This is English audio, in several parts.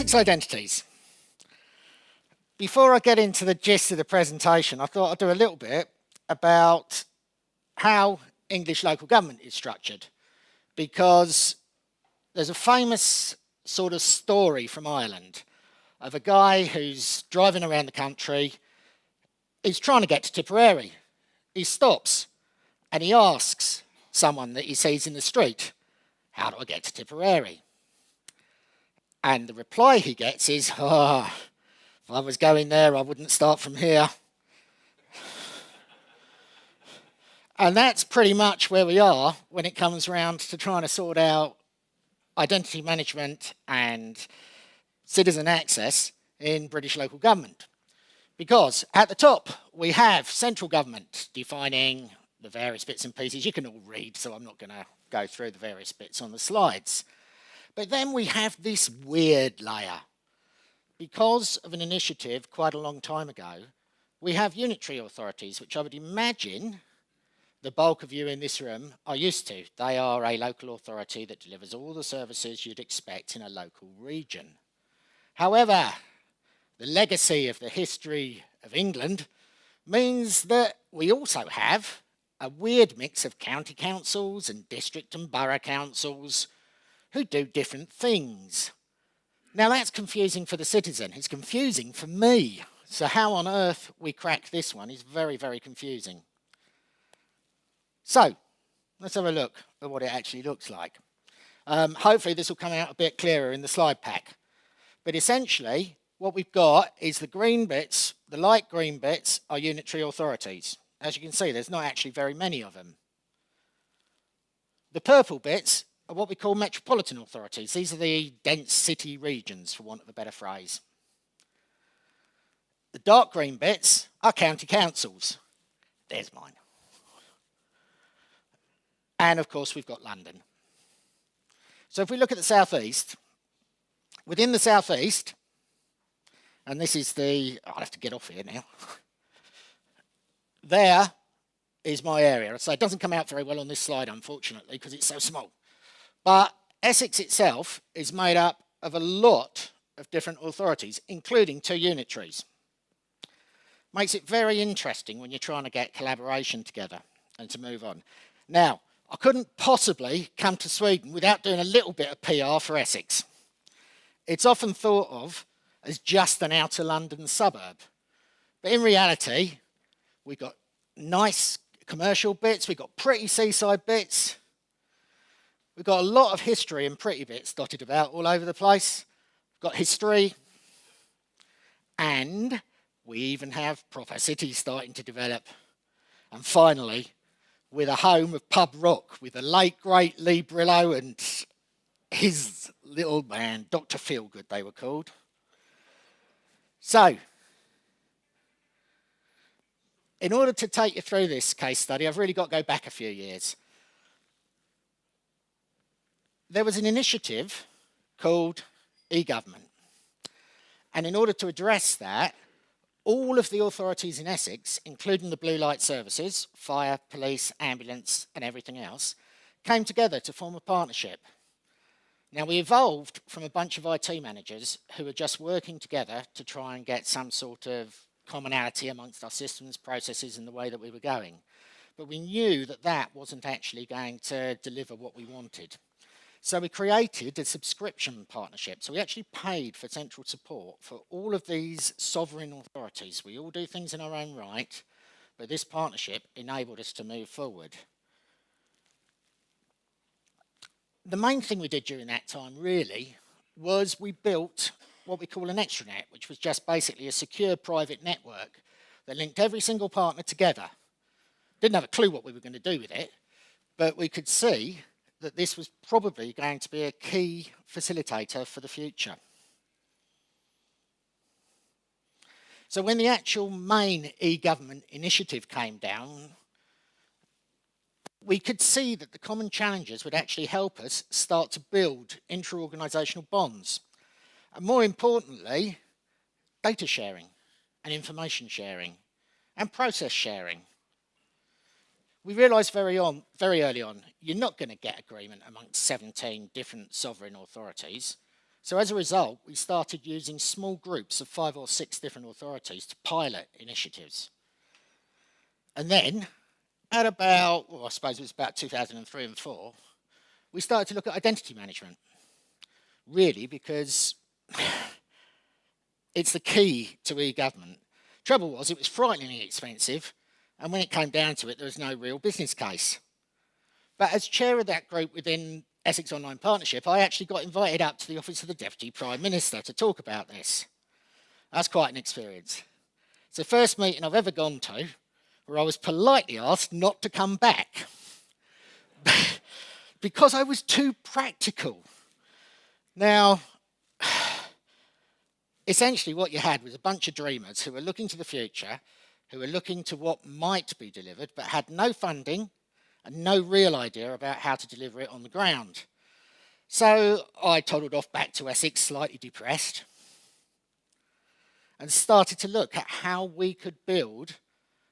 Essex Identities. Before I get into the gist of the presentation, I thought I'd do a little bit about how English local government is structured, because there's a famous sort of story from Ireland of a guy who's driving around the country. He's trying to get to Tipperary. He stops and he asks someone that he sees in the street, "How do I get to Tipperary?" And the reply he gets is, "Oh, if I was going there, I wouldn't start from here." And that's pretty much where we are when it comes around to trying to sort out identity management and citizen access in British local government. Because at the top, we have central government defining the various bits and pieces. You can all read, so I'm not going to go through the various bits on the slides. But then we have this weird layer. Because of an initiative quite a long time ago, we have unitary authorities, which I would imagine the bulk of you in this room are used to. They are a local authority that delivers all the services you'd expect in a local region. However, the legacy of the history of England means that we also have a weird mix of county councils and district and borough councils who do different things. Now that's confusing for the citizen. It's confusing for me. So how on earth we crack this one is very, very confusing. So let's have a look at what it actually looks like. Hopefully this will come out a bit clearer in the slide pack. But essentially what we've got is the green bits, the light green bits are unitary authorities. As you can see, there's not actually very many of them. The purple bits are what we call metropolitan authorities. These are the dense city regions, for want of a better phrase. The dark green bits are county councils. There's mine. And of course, we've got London. So if we look at the southeast, within the southeast, and this is the, I'll have to get off here now. There is my area. So it doesn't come out very well on this slide, unfortunately, because it's so small. But Essex itself is made up of a lot of different authorities, including 2 unitaries. Makes it very interesting when you're trying to get collaboration together and to move on. Now, I couldn't possibly come to Sweden without doing a little bit of PR for Essex. It's often thought of as just an outer London suburb. But in reality, we've got nice commercial bits, we've got pretty seaside bits, we've got a lot of history and pretty bits dotted about all over the place. We've got history, and we even have proper cities starting to develop. And finally, with a home of pub rock with the late great Lee Brillo and his little man, Dr. Feelgood they were called. So, in order to take you through this case study, I've really got to go back a few years. There was an initiative called e-government. And in order to address that, all of the authorities in Essex, including the blue light services, fire, police, ambulance, and everything else, came together to form a partnership. Now, we evolved from a bunch of IT managers who were just working together to try and get some sort of commonality amongst our systems, processes, and the way that we were going. But we knew that that wasn't actually going to deliver what we wanted. So we created a subscription partnership. So we actually paid for central support for all of these sovereign authorities. We all do things in our own right, but this partnership enabled us to move forward. The main thing we did during that time, really, was we built what we call an extranet, which was just basically a secure private network that linked every single partner together. Didn't have a clue what we were going to do with it, but we could see that this was probably going to be a key facilitator for the future. So when the actual main e-government initiative came down, we could see that the common challenges would actually help us start to build intra-organisational bonds. And more importantly, data sharing and information sharing and process sharing. We realised very early on, you're not going to get agreement amongst 17 different sovereign authorities. So as a result, we started using small groups of 5 or 6 different authorities to pilot initiatives. And then, at about, well, I suppose it was about 2003 and 4, we started to look at identity management. Really, because it's the key to e-government. Trouble was, it was frighteningly expensive, and when it came down to it, there was no real business case. But as chair of that group within Essex Online Partnership, I actually got invited up to the office of the Deputy Prime Minister to talk about this. That's quite an experience. It's the first meeting I've ever gone to where I was politely asked not to come back because I was too practical. Now, essentially what you had was a bunch of dreamers who were looking to the future, who were looking to what might be delivered, but had no funding and no real idea about how to deliver it on the ground. So I toddled off back to Essex, slightly depressed, and started to look at how we could build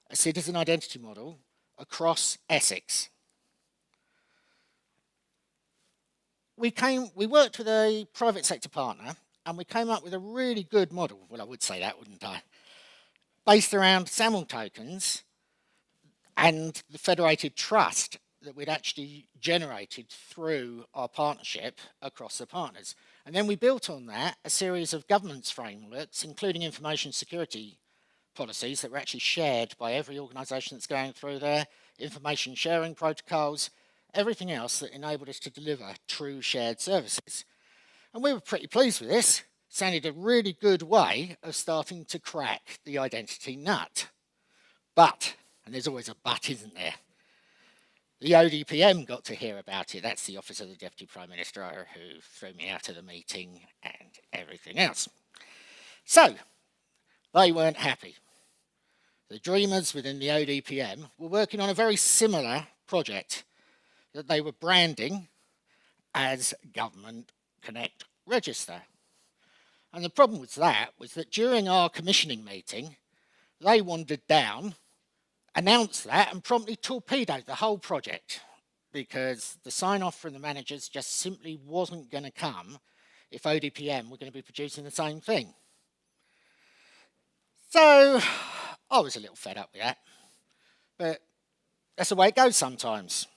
a citizen identity model across Essex. We worked with a private sector partner, and we came up with a really good model. Well, I would say that, wouldn't I? Based around SAML tokens and the federated trust that we'd actually generated through our partnership across the partners. And then we built on that a series of governance frameworks, including information security policies that were actually shared by every organisation that's going through there, information sharing protocols, everything else that enabled us to deliver true shared services. And we were pretty pleased with this. Sounded a really good way of starting to crack the identity nut. But, and there's always a but, isn't there? The ODPM got to hear about it. That's the Office of the Deputy Prime Minister who threw me out of the meeting and everything else. So, they weren't happy. The dreamers within the ODPM were working on a very similar project that they were branding as Government Connect Register. And the problem with that was that during our commissioning meeting, they wandered down, announced that, and promptly torpedoed the whole project because the sign-off from the managers just simply wasn't going to come if ODPM were going to be producing the same thing. So I was a little fed up with that, but that's the way it goes sometimes.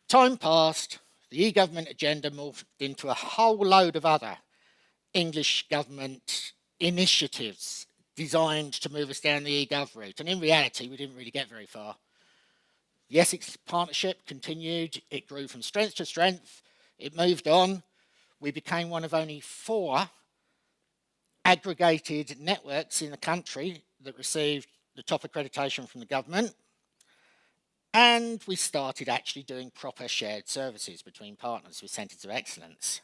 Time passed, the e-government agenda morphed into a whole load of other English government initiatives designed to move us down the e-gov route. And in reality, we didn't really get very far. The Essex Partnership continued. It grew from strength to strength. It moved on. We became one of only 4 aggregated networks in the country that received the top accreditation from the government. And we started actually doing proper shared services between partners with centres of excellence.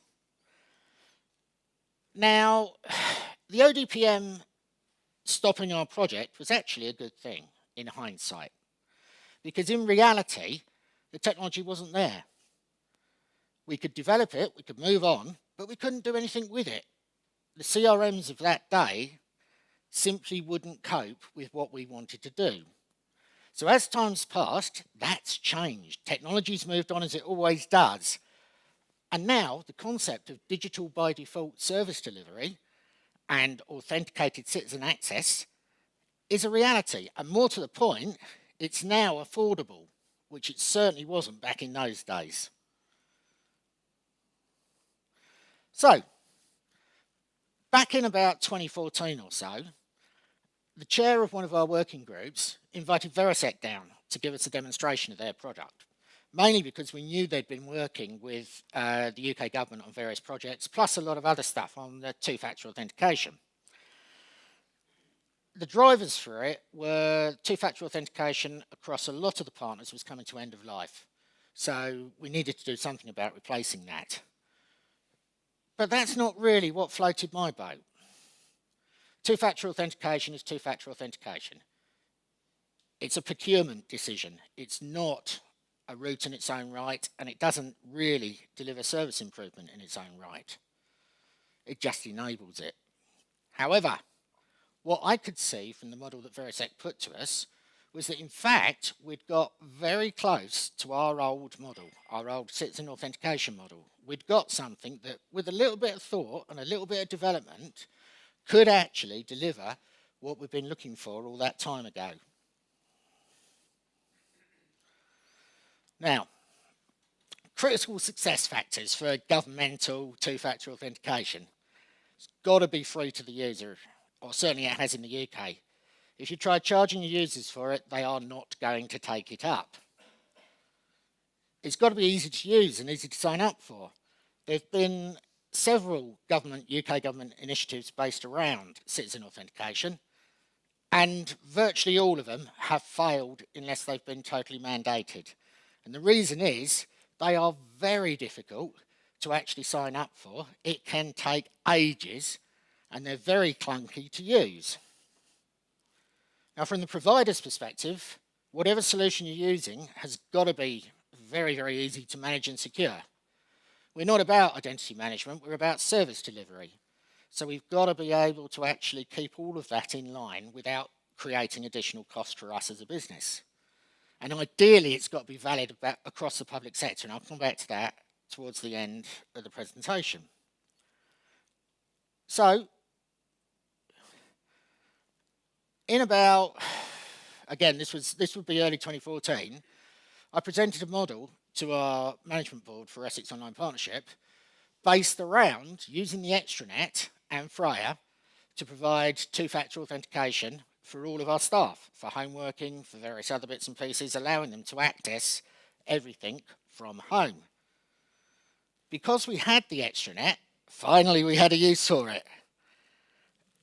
Now, the ODPM stopping our project was actually a good thing in hindsight, because in reality, the technology wasn't there. We could develop it, we could move on, but we couldn't do anything with it. The CRMs of that day simply wouldn't cope with what we wanted to do. So as time's passed, that's changed. Technology's moved on as it always does. And now the concept of digital by default service delivery and authenticated citizen access is a reality. And more to the point, it's now affordable, which it certainly wasn't back in those days. So, back in about 2014 or so, the chair of one of our working groups invited Verisec down to give us a demonstration of their product, mainly because we knew they'd been working with the UK government on various projects, plus a lot of other stuff on the 2-factor authentication. The drivers for it were 2-factor authentication across a lot of the partners was coming to end of life. So we needed to do something about replacing that. But that's not really what floated my boat. 2-factor authentication is 2-factor authentication. It's a procurement decision. It's not a route in its own right, and it doesn't really deliver service improvement in its own right. It just enables it. However, what I could see from the model that Verisec put to us was that in fact we'd got very close to our old model, our old citizen authentication model, we'd got something that, with a little bit of thought and a little bit of development, could actually deliver what we've been looking for all that time ago. Now, critical success factors for governmental two-factor authentication. It's got to be free to the user, or certainly it has in the UK. If you try charging your users for it, they are not going to take it up. It's got to be easy to use and easy to sign up for. There have been several UK government initiatives based around citizen authentication, and virtually all of them have failed unless they've been totally mandated. And the reason is they are very difficult to actually sign up for. It can take ages, and they're very clunky to use. Now, from the provider's perspective, whatever solution you're using has got to be very, very easy to manage and secure. We're not about identity management, we're about service delivery. So we've got to be able to actually keep all of that in line without creating additional cost for us as a business. And ideally, it's got to be valid across the public sector, and I'll come back to that towards the end of the presentation. So, in about, again, this would be early 2014, I presented a model to our management board for Essex Online Partnership based around using the extranet and Ware to provide two-factor authentication for all of our staff, for home working, for various other bits and pieces, allowing them to access everything from home. Because we had the extranet, finally we had a use for it.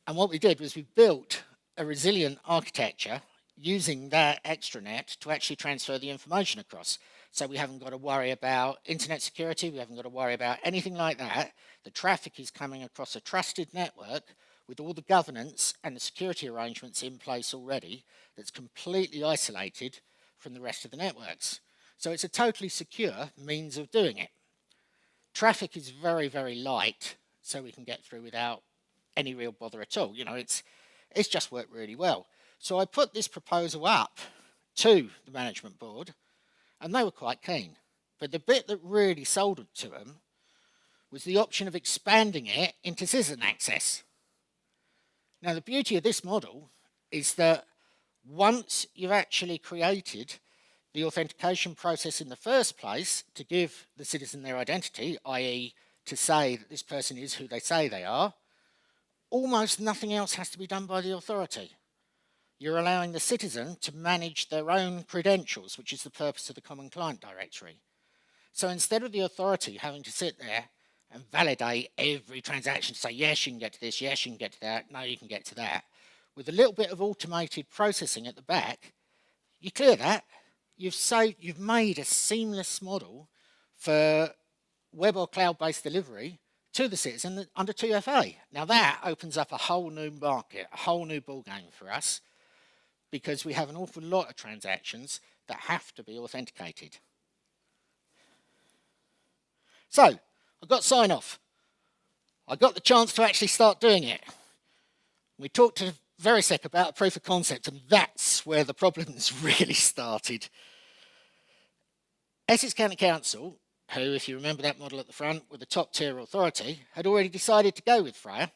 And what we did was we built a resilient architecture using that extranet to actually transfer the information across. So we haven't got to worry about internet security, we haven't got to worry about anything like that. The traffic is coming across a trusted network with all the governance and the security arrangements in place already that's completely isolated from the rest of the networks. So it's a totally secure means of doing it. Traffic is very, very light, so we can get through without any real bother at all. You know, it's just worked really well. So I put this proposal up to the management board, and they were quite keen. But the bit that really sold it to them was the option of expanding it into citizen access. Now, the beauty of this model is that once you've actually created the authentication process in the first place to give the citizen their identity, i.e. to say that this person is who they say they are, almost nothing else has to be done by the authority. You're allowing the citizen to manage their own credentials, which is the purpose of the Common Client Directory. So instead of the authority having to sit there and validate every transaction to say, yes, you can get to this, yes, you can get to that, no, you can get to that, with a little bit of automated processing at the back, you clear that. You've made a seamless model for web or cloud-based delivery to the citizen under 2FA. Now that opens up a whole new market, a whole new ballgame for us, because we have an awful lot of transactions that have to be authenticated. So, I got sign-off. I got the chance to actually start doing it. We talked to Verisec about a proof of concept, and that's where the problems really started. Essex County Council, who, if you remember that model at the front, with the top-tier authority, had already decided to go with Ware.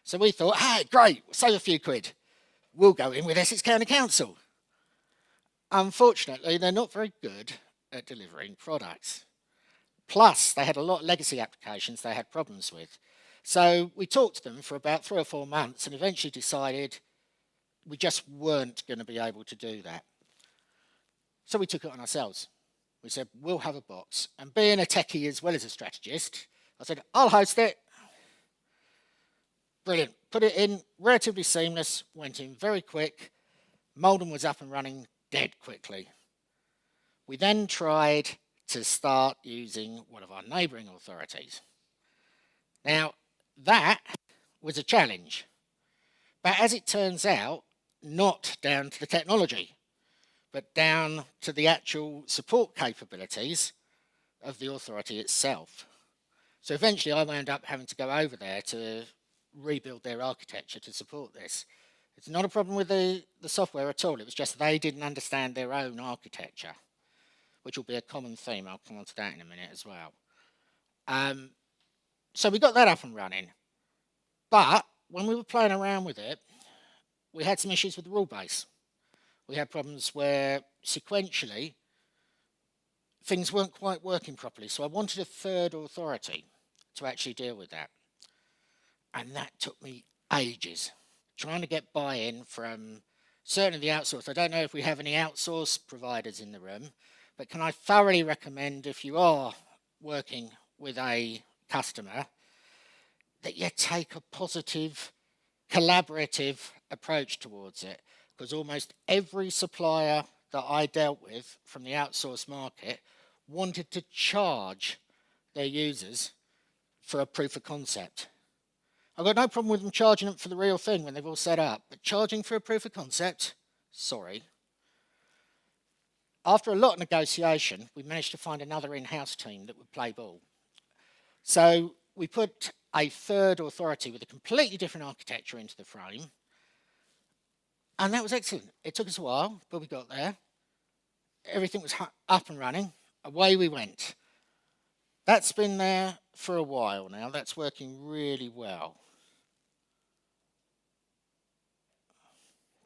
So we thought, hey, great, we'll save a few quid. We'll go in with Essex County Council. Unfortunately, they're not very good at delivering products. Plus, they had a lot of legacy applications they had problems with. So we talked to them for about 3 or 4 months and eventually decided we just weren't going to be able to do that. So we took it on ourselves. We said, we'll have a box. And being a techie as well as a strategist, I said, I'll host it. Brilliant. Put it in, relatively seamless, went in very quick. Malden was up and running dead quickly. We then tried to start using one of our neighbouring authorities. Now, that was a challenge. But as it turns out, not down to the technology, but down to the actual support capabilities of the authority itself. So eventually I wound up having to go over there to rebuild their architecture to support this. It's not a problem with the software at all, it was just they didn't understand their own architecture, which will be a common theme. I'll come on to that in a minute as well. So we got that up and running. But when we were playing around with it, we had some issues with the rule base. We had problems where sequentially things weren't quite working properly. So I wanted a third authority to actually deal with that. And that took me ages, trying to get buy-in from certainly the outsourced. I don't know if we have any outsourced providers in the room, but can I thoroughly recommend, if you are working with a customer, that you take a positive, collaborative approach towards it, because almost every supplier that I dealt with from the outsourced market wanted to charge their users for a proof of concept. I've got no problem with them charging them for the real thing when they've all set up, but charging for a proof of concept, sorry. After a lot of negotiation, we managed to find another in-house team that would play ball. So we put a third authority with a completely different architecture into the frame, and that was excellent. It took us a while, but we got there. Everything was up and running. Away we went. That's been there for a while now. That's working really well.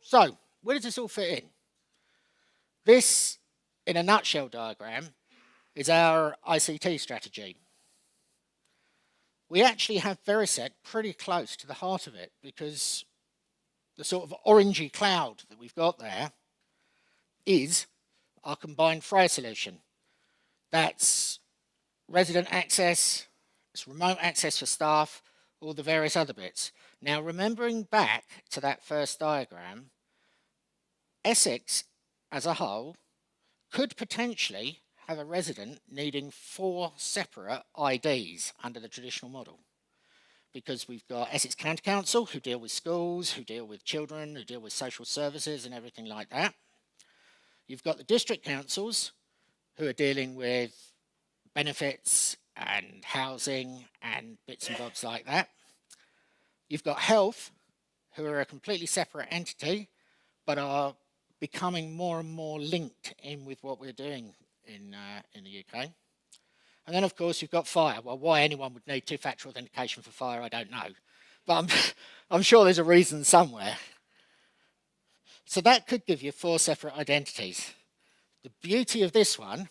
So, where does this all fit in? This, in a nutshell diagram, is our ICT strategy. We actually have Verisec pretty close to the heart of it, because the sort of orangey cloud that we've got there is our combined Freya solution. That's resident access, it's remote access for staff, all the various other bits. Now, remembering back to that first diagram, Essex as a whole could potentially have a resident needing 4 separate IDs under the traditional model, because we've got Essex County Council, who deal with schools, who deal with children, who deal with social services and everything like that. You've got the district councils, who are dealing with benefits and housing and bits and bobs like that. You've got health, who are a completely separate entity, but are becoming more and more linked in with what we're doing in the UK. And then, of course, you've got fire. Well, why anyone would need two-factor authentication for fire, I don't know. But I'm sure there's a reason somewhere. So that could give you 4 separate identities. The beauty of this one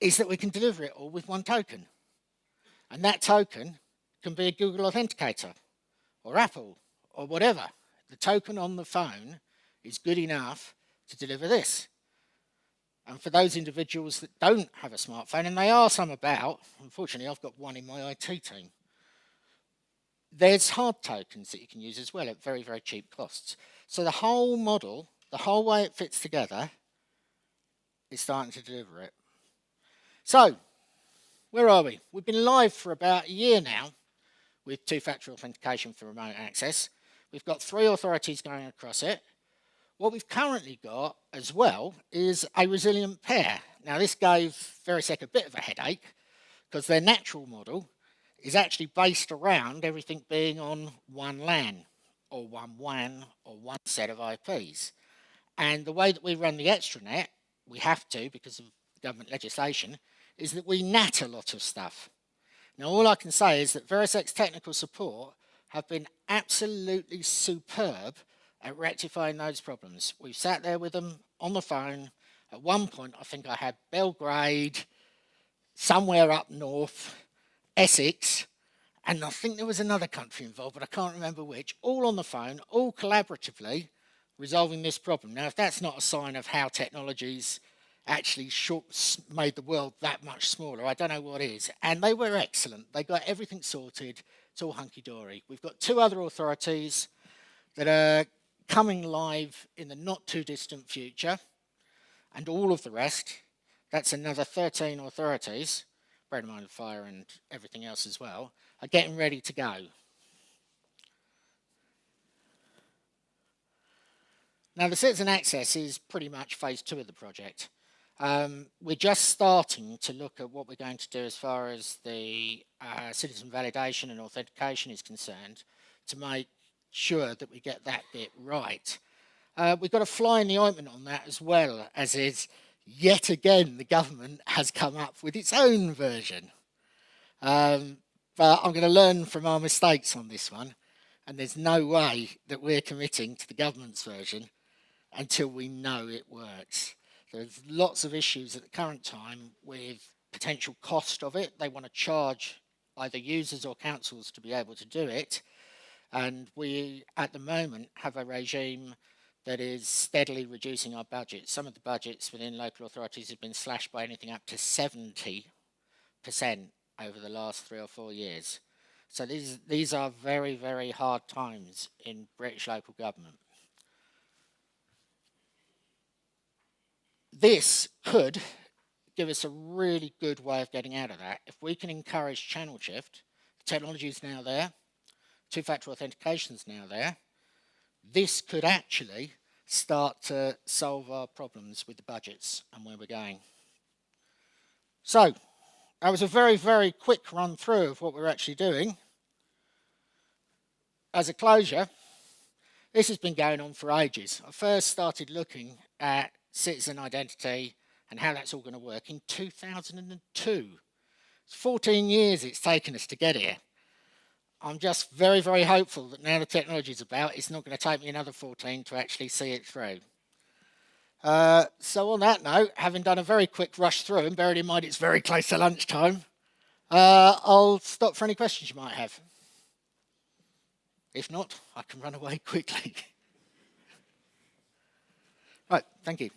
is that we can deliver it all with one token. And that token can be a Google Authenticator or Apple or whatever. The token on the phone is good enough to deliver this. And for those individuals that don't have a smartphone, and they are some about, unfortunately I've got one in my IT team, there's hard tokens that you can use as well at very, very cheap costs. So the whole model, the whole way it fits together, is starting to deliver it. So, where are we? We've been live for about a year now with two-factor authentication for remote access. We've got 3 authorities going across it. What we've currently got as well is a resilient pair. Now, this gave Verisec a bit of a headache, because their natural model is actually based around everything being on one LAN or one WAN or one set of IPs. And the way that we run the extranet, we have to because of government legislation, is that we NAT a lot of stuff. Now, all I can say is that Verisec's technical support have been absolutely superb at rectifying those problems. We've sat there with them on the phone. At one point, I think I had Belgrade, somewhere up north, Essex, and I think there was another country involved, but I can't remember which, all on the phone, all collaboratively resolving this problem. Now, if that's not a sign of how technology's actually made the world that much smaller, I don't know what is. And they were excellent. They got everything sorted. It's all hunky-dory. We've got 2 other authorities that are coming live in the not too distant future, and all of the rest, that's another 13 authorities, bear in mind the fire and everything else as well, are getting ready to go. Now, the citizen access is pretty much phase 2 of the project. We're just starting to look at what we're going to do as far as the citizen validation and authentication is concerned, to make sure that we get that bit right. We've got a fly in the ointment on that as well, as is, yet again, the government has come up with its own version. But I'm going to learn from our mistakes on this one, and there's no way that we're committing to the government's version until we know it works. There's lots of issues at the current time with potential cost of it. They want to charge either users or councils to be able to do it. And we, at the moment, have a regime that is steadily reducing our budget. Some of the budgets within local authorities have been slashed by anything up to 70% over the last 3 or 4 years. So these are very, very hard times in British local government. This could give us a really good way of getting out of that. If we can encourage channel shift, the technology is now there, two-factor authentication is now there, this could actually start to solve our problems with the budgets and where we're going. So, that was a very, very quick run through of what we're actually doing. As a closure, this has been going on for ages. I first started looking at citizen identity and how that's all going to work in 2002. It's 14 years it's taken us to get here. I'm just very, very hopeful that now the technology's about, it's not going to take me another 14 to actually see it through. So on that note, having done a very quick rush through, and bearing in mind it's very close to lunchtime, I'll stop for any questions you might have. If not, I can run away quickly. Right, thank you.